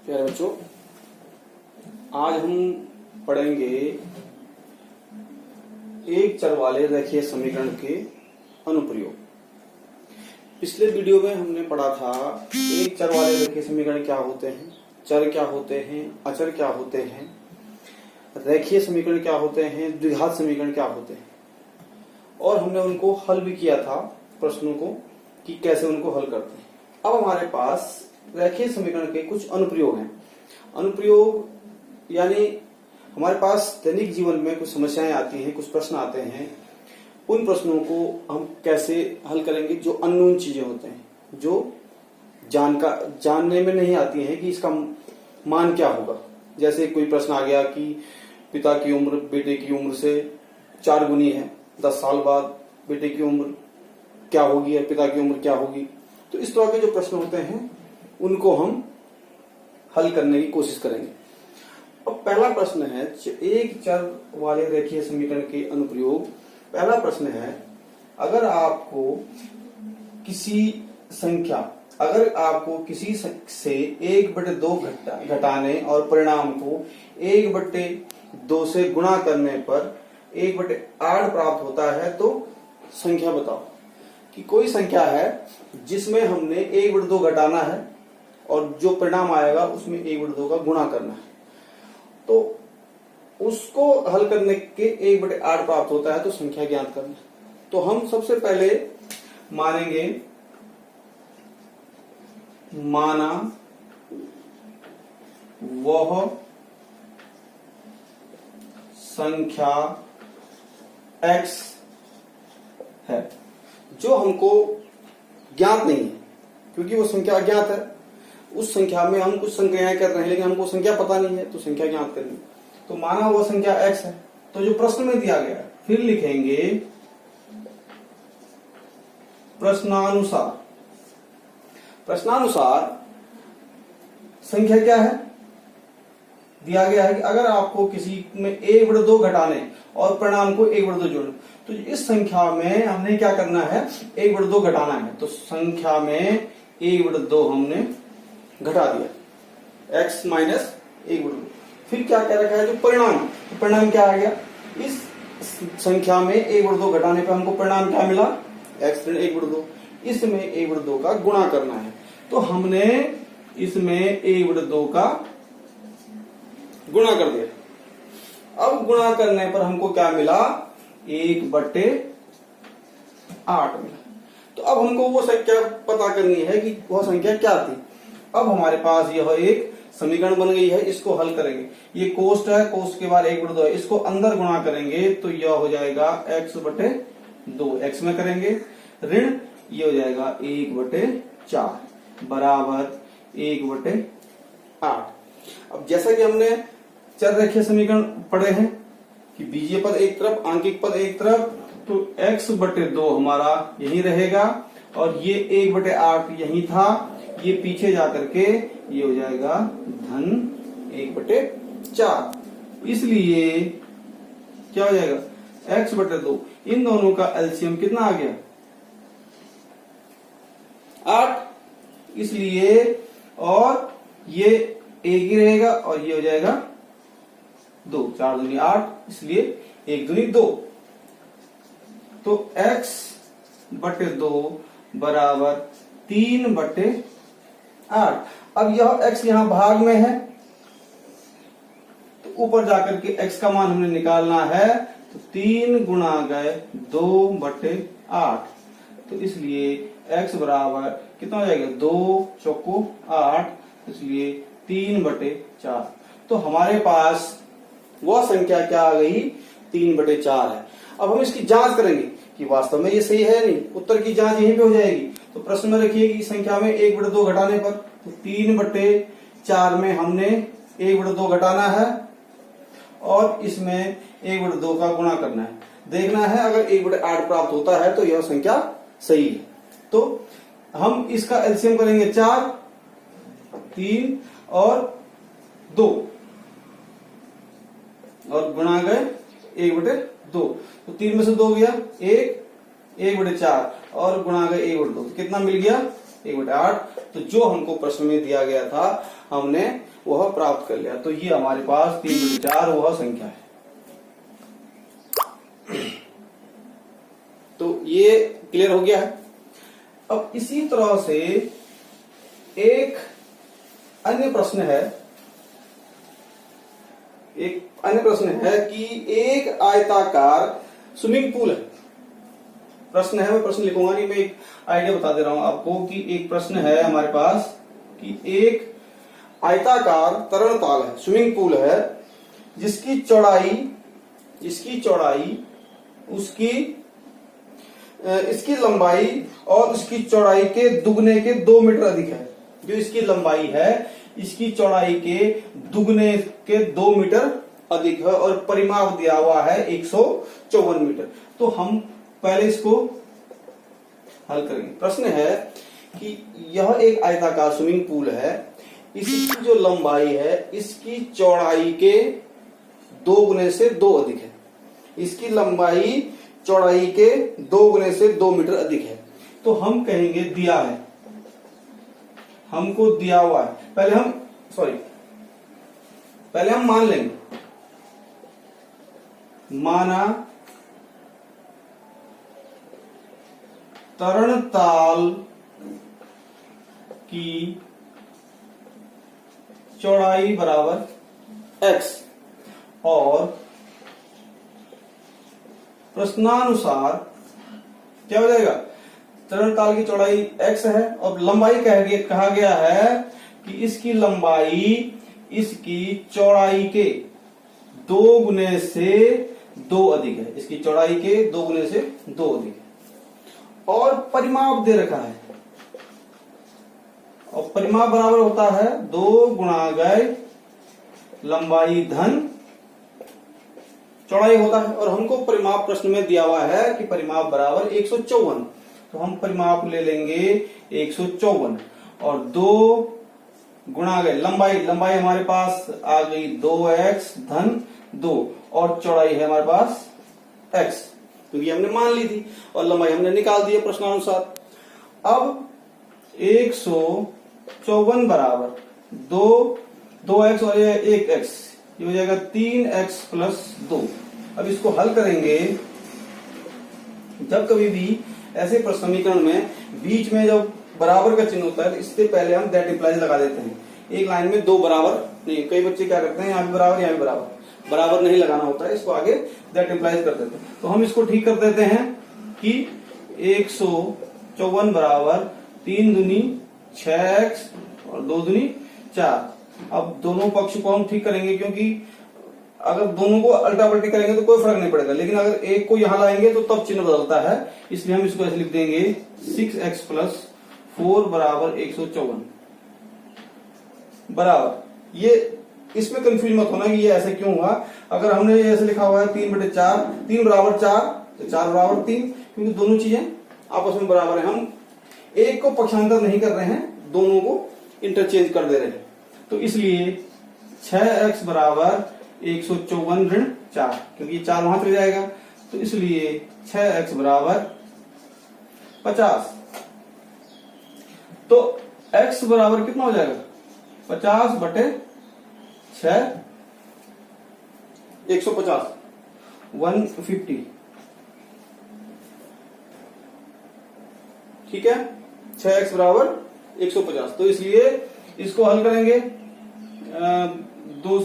प्यारे बच्चों, आज हम पढ़ेंगे एक चर वाले रेखीय समीकरण के अनुप्रयोग। पिछले वीडियो में हमने पढ़ा था एक चर वाले रेखीय समीकरण क्या होते हैं, चर क्या होते हैं, अचर क्या होते हैं, रेखीय समीकरण क्या होते हैं, द्विघात समीकरण क्या होते हैं, और हमने उनको हल भी किया था प्रश्नों को कि कैसे उनको हल करते हैं। अब हमारे पास रेखीय समीकरण के कुछ अनुप्रयोग हैं। अनुप्रयोग यानी हमारे पास दैनिक जीवन में कुछ समस्याएं आती हैं, कुछ प्रश्न आते हैं। उन प्रश्नों को हम कैसे हल करेंगे जो अननोन चीजें होते हैं, जो जानने में नहीं आती हैं कि इसका मान क्या होगा। जैसे कोई प्रश्न आ गया कि पिता की उम्र बेटे की उम्र से 4 गुनी है, 10 साल बाद बेटे की उम्र क्या होगी और पिता की उम्र क्या होगी। तो इस तरह के जो प्रश्न होते हैं उनको हम हल करने की कोशिश करेंगे। अब पहला प्रश्न है एक चर वाले रेखीय समीकरण के अनुप्रयोग। पहला प्रश्न है, अगर आपको किसी से 1/2 घटाने और परिणाम को 1/2 से गुणा करने पर 1/8 प्राप्त होता है तो संख्या बताओ। कि कोई संख्या है जिसमें हमने 1/2 घटाना है और जो परिणाम आएगा उसमें 1/2 का गुणा करना है, तो उसको हल करने के 1/8 प्राप्त होता है तो संख्या ज्ञात करना है। तो हम सबसे पहले मानेंगे माना वह संख्या x है जो हमको ज्ञात नहीं है, क्योंकि वो संख्या अज्ञात है। उस संख्या में हम कुछ संख्याएं कर रहे हैं लेकिन हमको संख्या पता नहीं है, तो संख्या ज्ञात करनी। तो माना वो संख्या x है, तो जो प्रश्न में दिया गया है फिर लिखेंगे प्रश्नानुसार। प्रश्नानुसार संख्या क्या है, दिया गया है कि अगर आपको किसी में 1/2 घटाने और परिणाम को 1/2 जोड़ना, तो इस संख्या में हमने क्या करना है, 1/2 घटाना है। तो संख्या में 1/2 हमने घटा दिया, x माइनस 1/2। फिर क्या कह रखा है, जो परिणाम, तो परिणाम क्या आ गया, इस संख्या में 1/2 घटाने पर हमको परिणाम क्या मिला, x ऋण 1/2। इसमें 1/2 का गुणा करना है, तो हमने इसमें 1/2 का गुणा कर दिया। अब गुणा करने पर हमको क्या मिला, 1/8 मिला। तो अब हमको वो संख्या पता करनी है कि वह संख्या क्या थी। अब हमारे पास यह एक समीकरण बन गई है, इसको हल करेंगे। ये कोष्ट है, कोष्ट के बाद 1/2 है, इसको अंदर गुणा करेंगे तो यह हो जाएगा x/2। x में करेंगे ऋण, ये हो जाएगा 1/4 बराबर 1/8। अब जैसा कि हमने चर रेखीय समीकरण पढ़े हैं कि बीजीय पद एक तरफ, आंकिक पद एक तरफ, तो x/2 हमारा यही रहेगा और ये 1/8 यही था, ये पीछे जाकर के ये हो जाएगा धन 1/4। इसलिए क्या हो जाएगा, x/2, इन दोनों का एलसीएम कितना आ गया, 8। इसलिए और ये 1 ही रहेगा और ये हो जाएगा 2, 4 दूनी 8, इसलिए 1 दूनी 2। तो x/2 बराबर 3/8। अब यह x यहां भाग में है, तो ऊपर जाकर के x का मान हमने निकालना है, तो 3 गुणा गए 2/8। तो इसलिए x बराबर कितना हो जाएगा, 2 चौको 8, इसलिए 3/4। तो हमारे पास वह संख्या क्या आ गई, 3/4 है। अब हम इसकी जांच करेंगे कि वास्तव में ये सही है नहीं, उत्तर की जांच यहीं पे हो जाएगी। तो प्रश्न में रखिए कि संख्या में 1/2 घटाने पर, तो 3/4 में हमने 1/2 घटाना है और इसमें 1/2 का गुणा करना है। देखना है अगर 1/8 प्राप्त होता है तो यह संख्या सही है। तो हम इसका एलसीएम करेंगे 4, 3 और 2 और गुणा गए 1/2। तो 3 में से 2 गया 1, 1/4 और गुणा गए 1/2, कितना मिल गया, 1/8। तो जो हमको प्रश्न में दिया गया था हमने वह प्राप्त कर लिया। तो ये हमारे पास 3/4 वह संख्या है। तो ये क्लियर हो गया है। अब इसी तरह से एक अन्य प्रश्न है कि एक आयताकार स्विमिंग पूल है। प्रश्न है, मैं प्रश्न लिखूंगा नहीं, मैं एक आइडिया बता दे रहा हूं आपको कि एक प्रश्न है हमारे पास कि एक आयताकार तरणताल है, स्विमिंग पूल है, जिसकी चौड़ाई इसकी लंबाई और उसकी चौड़ाई के दुगने के 2 मीटर अधिक है। जो इसकी लंबाई है इसकी चौड़ाई के दुगने के 2 मीटर अधिक है और परिमाप दिया हुआ है 154 मीटर। तो हम पहले इसको हल करेंगे। प्रश्न है कि यह एक आयताकार स्विमिंग पूल है, इसकी जो लंबाई है इसकी चौड़ाई के 2 गुने से 2 अधिक है। इसकी लंबाई चौड़ाई के 2 गुने से 2 मीटर अधिक है। तो हम कहेंगे दिया है, हमको दिया हुआ है। पहले हम मान लेंगे, माना तरणताल की चौड़ाई बराबर x और प्रश्नानुसार क्या हो जाएगा, तरणताल की चौड़ाई x है और लंबाई कहा गया है कि इसकी लंबाई इसकी चौड़ाई के 2 गुने से 2 अधिक है। इसकी चौड़ाई के 2 गुने से 2 अधिक है और परिमाप दे रखा है, और परिमाप बराबर होता है 2 गुणा गए लंबाई धन चौड़ाई होता है। और हमको परिमाप प्रश्न में दिया हुआ है कि परिमाप बराबर 154। तो हम परिमाप ले लेंगे 154 और 2 गुणा गए लंबाई हमारे पास आ गई 2x धन 2 और चौड़ाई है हमारे पास x, क्योंकि हमने मान ली थी और लंबाई हमने निकाल दी है प्रश्नानुसार। अब 154 बराबर 2x और ये 1x, ये हो जाएगा 3x प्लस 2। अब इसको हल करेंगे। जब कभी भी ऐसे समीकरण में बीच में जब बराबर का चिन्ह होता है तो इससे पहले हम दैट इंप्लाइज लगा देते हैं। एक लाइन में 2 बराबर नहीं, कई बच्चे क्या करते हैं, यहाँ भी बराबर यहाँ भी बराबर नहीं लगाना होता है, इसको आगे दैट इंप्लाइज कर देते हैं। तो हम इसको ठीक कर देते हैं कि 154 बराबर 3 दूनी 6x और 2 दूनी 4। अब दोनों पक्ष को हम ठीक करेंगे, क्योंकि अगर दोनों को अल्टा पलटी करेंगे तो कोई फर्क नहीं पड़ेगा, लेकिन अगर एक को यहां लाएंगे तो तब चिन्ह बदलता है। इसलिए हम इसको ऐसे लिख देंगे 6x प्लस 4 बराबर 154 बराबर। ये इसमें कंफ्यूज मत होना कि ये ऐसे क्यों हुआ। अगर हमने ऐसे लिखा हुआ है 3/4, 3 बराबर 4 तो 4 बराबर 3, क्योंकि दोनों चीजें आपस में बराबर है। हम एक को पक्षांतर नहीं कर रहे हैं, दोनों को इंटरचेंज कर दे रहे हैं। तो इसलिए 6x बराबर 154 ऋण 4, क्योंकि 4 वहां चले जाएगा। तो इसलिए 6x बराबर 50। तो x बराबर कितना हो जाएगा, 50/6 150 150। ठीक है, 6x बराबर 150। तो इसलिए इसको हल करेंगे, 2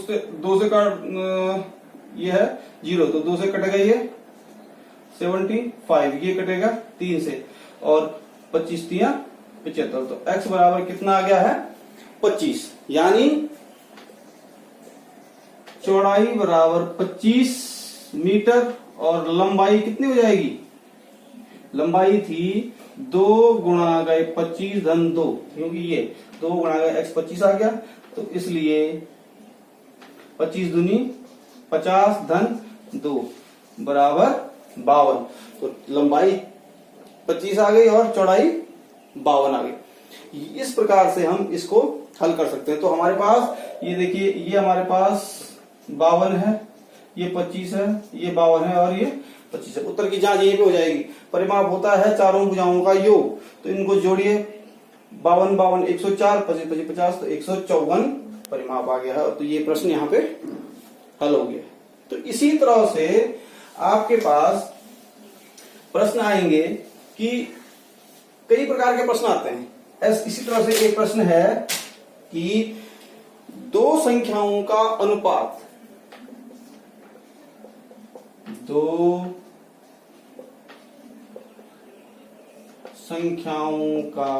से काट, ये है 0 तो 2 से कटेगा ये 75, ये कटेगा 3 से और 25 3 75। तो x बराबर कितना आ गया है 25, यानी चौड़ाई बराबर 25 मीटर और लंबाई कितनी हो जाएगी, लंबाई थी 2 गुणा गए 25 धन 2, क्योंकि ये 2 गुणा गए x 25 आ गया। तो इसलिए 25 दूनी 50 धन 2 बराबर 52। तो लंबाई 25 आ गई और चौड़ाई 52 आ गई। इस प्रकार से हम इसको हल कर सकते हैं। तो हमारे पास ये देखिए, ये हमारे पास 52 है, ये 25 है, ये 52 है और ये 25 है। उत्तर की जांच यहीं पे हो जाएगी। परिमाप होता है चारों भुजाओं का योग, तो इनको जोड़िए 52 52 104, 25 25 50, तो 154 परिमाप आ गया है। तो ये प्रश्न यहाँ पे हल हो गया। तो इसी तरह से आपके पास प्रश्न आएंगे कि कई प्रकार के प्रश्न आते हैं। इसी तरह से एक प्रश्न है कि दो संख्याओं का अनुपात, दो संख्याओं का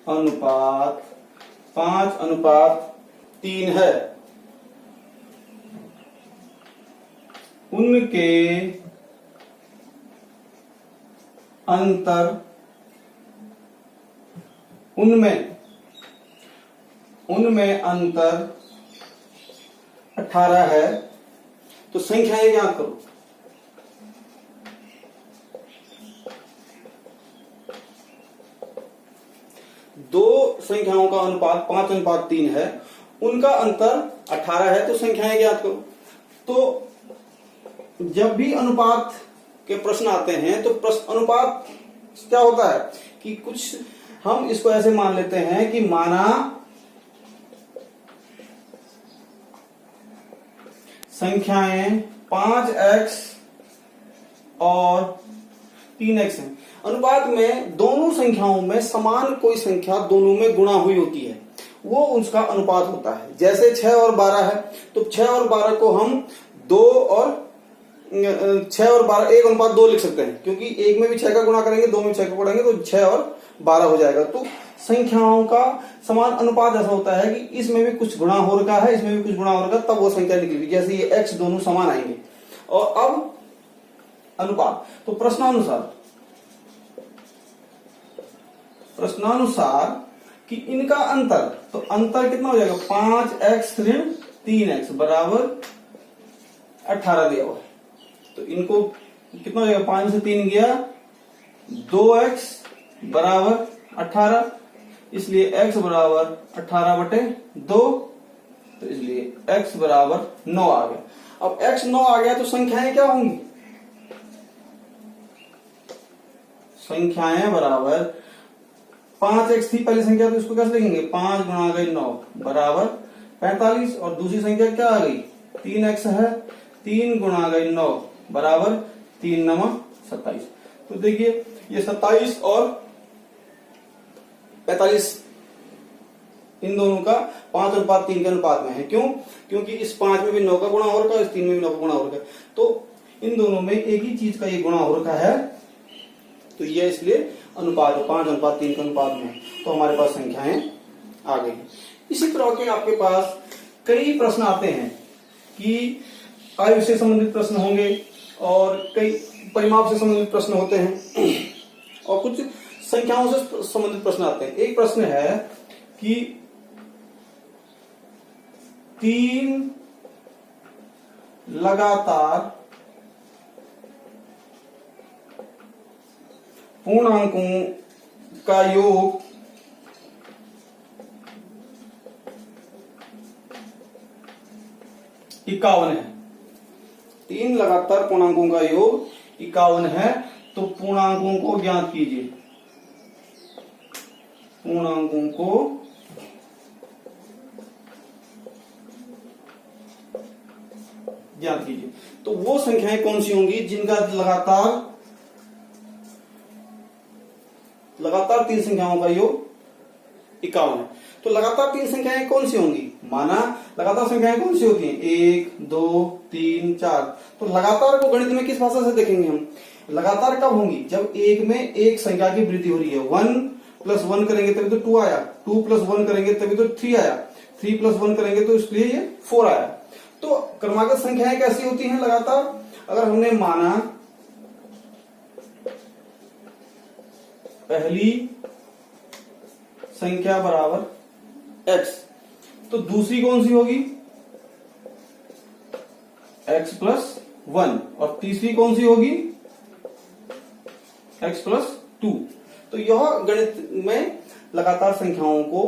अनुपात 5:3 है। उनके अंतर, उनमें अंतर 18 है। तो संख्याएं ज्ञात करो। दो संख्याओं का अनुपात 5:3 है, उनका अंतर 18 है, तो संख्याएं ज्ञात करो। तो जब भी अनुपात के प्रश्न आते हैं तो अनुपात क्या होता है कि कुछ हम इसको ऐसे मान लेते हैं कि माना संख्याएं 5x और 3x हैं। अनुपात में दोनों संख्याओं में समान कोई संख्या दोनों में गुणा हुई होती है, वो उसका अनुपात होता है। जैसे 6 और 12 है, तो 6 और 12 को हम 6 और 12 1:2 लिख सकते हैं, क्योंकि एक में भी 6 का गुणा करेंगे, 2 में 6 का गुणेंगे, तो 6 और 12 हो जाएगा। तो संख्याओं का समान अनुपात ऐसा होता है कि इसमें भी कुछ गुणा हो रखा है, इसमें भी कुछ गुणा हो रखा, तब वो संख्या निकलेगी। जैसे ये x दोनों समान आएंगे। और अब अनुपात, तो प्रश्नानुसार कि इनका अंतर, तो अंतर कितना हो जाएगा, 5x ऋण 3x बराबर 18 दिया हुआ है। तो इनको कितना हो जाएगा, 5 से 3 गया, 2x बराबर 18, इसलिए x बराबर 18/2, तो इसलिए x बराबर 9 आ गया। अब x 9 आ गया तो संख्याएं क्या होंगी, संख्याएं बराबर 5x थी पहली संख्या, तो इसको कैसे लिखेंगे, 5 गुणा गई 9 बराबर 45, और दूसरी संख्या क्या आ गई, 3x है, 3 गुणा गई 9 बराबर 3 9 27। तो देखिए ये 27 और 45 इन दोनों का 5:3 के अनुपात में है। क्यों, क्योंकि इस 5 में भी 9 का गुणा हो रखा है, इस 3 में भी 9 का गुणा हो रखा है, तो इन दोनों में एक ही चीज का ये गुणा हो रखा है, तो ये इसलिए अनुपात 5:3 के अनुपात में। तो हमारे पास संख्याएं आ गई। इसी तरह के आपके पास कई प्रश्न आते हैं कि आयु से संबंधित प्रश्न होंगे और कई परिमाप से संबंधित प्रश्न होते हैं और कुछ संख्याओं से संबंधित प्रश्न आते हैं। एक प्रश्न है कि 3 लगातार पूर्णांकों का योग 51 है। 3 लगातार पूर्णांकों का योग 51 है, तो पूर्णांकों को ज्ञात कीजिए। पूर्णांकों को ज्ञात कीजिए। तो वो संख्याएं कौन सी होंगी जिनका लगातार 3 संख्याओं का योग 51 है। तो लगातार 3 संख्याएं कौन सी होंगी, माना लगातार संख्याएं कौन सी होती हैं, 1 2 3 4। तो लगातार को गणित में किस भाषा से देखेंगे हम, लगातार कब होंगी, जब एक में एक संख्या की वृद्धि हो रही है। 1 + 1 करेंगे तभी तो 2 आया, 2 + 1 करेंगे तभी तो 3 आया, 3 + 1 करेंगे तो इसलिए ये 4 आया। तो क्रमागत संख्याएं कैसी होती हैं लगातार, अगर हमने माना पहली संख्या बराबर x, तो दूसरी कौन सी होगी, x + 1, और तीसरी कौन सी होगी, x + 2। तो यह गणित में लगातार संख्याओं को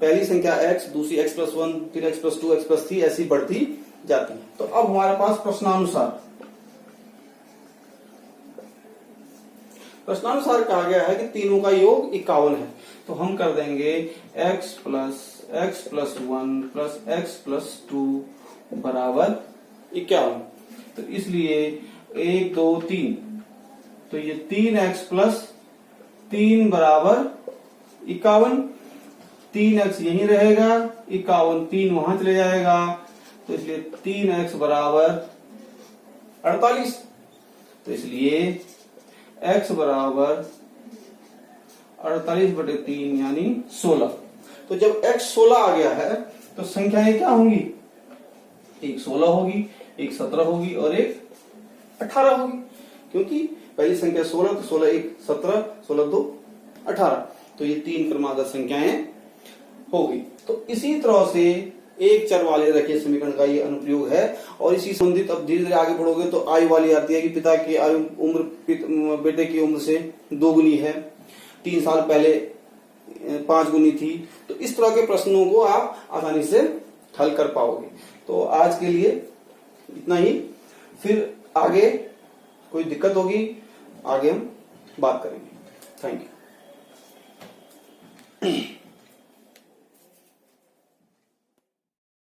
पहली संख्या x, दूसरी x + 1, फिर x + 2, x + 3 ऐसी बढ़ती जाती है। तो अब हमारे पास प्रश्नानुसार, प्रश्नानुसार कहा गया है कि तीनों का योग 51 है, तो हम कर देंगे x plus 1 plus x plus 2 बराबर 51। तो इसलिए 1 2 3, तो ये 3x प्लस 3 बराबर 51। 3x यहीं रहेगा, 51 3 वहां चले जाएगा, तो इसलिए 3x बराबर 48। तो इसलिए x बराबर 48/3 यानी 16। तो जब x 16 आ गया है तो संख्याएं क्या होंगी? एक 16 होगी, एक 17 होगी और एक 18 होगी, क्योंकि पहली संख्या 16, तो 16 1 17, 16 2 18, तो ये 3 क्रमागत संख्याएं होगी। तो इसी तरह से एक चर वाले रेखीय समीकरण का ये अनुप्रयोग है। और इसी संबंधित अब धीरे धीरे आगे बढ़ोगे तो आयु वाली आती है कि पिता की आयु उम्र बेटे की उम्र से 2 गुनी है, 3 साल पहले 5 गुनी थी। तो इस तरह के प्रश्नों को आप आसानी से हल कर पाओगे। तो आज के लिए इतना ही, फिर आगे कोई दिक्कत होगी आगे हम बात करेंगे। Thank you.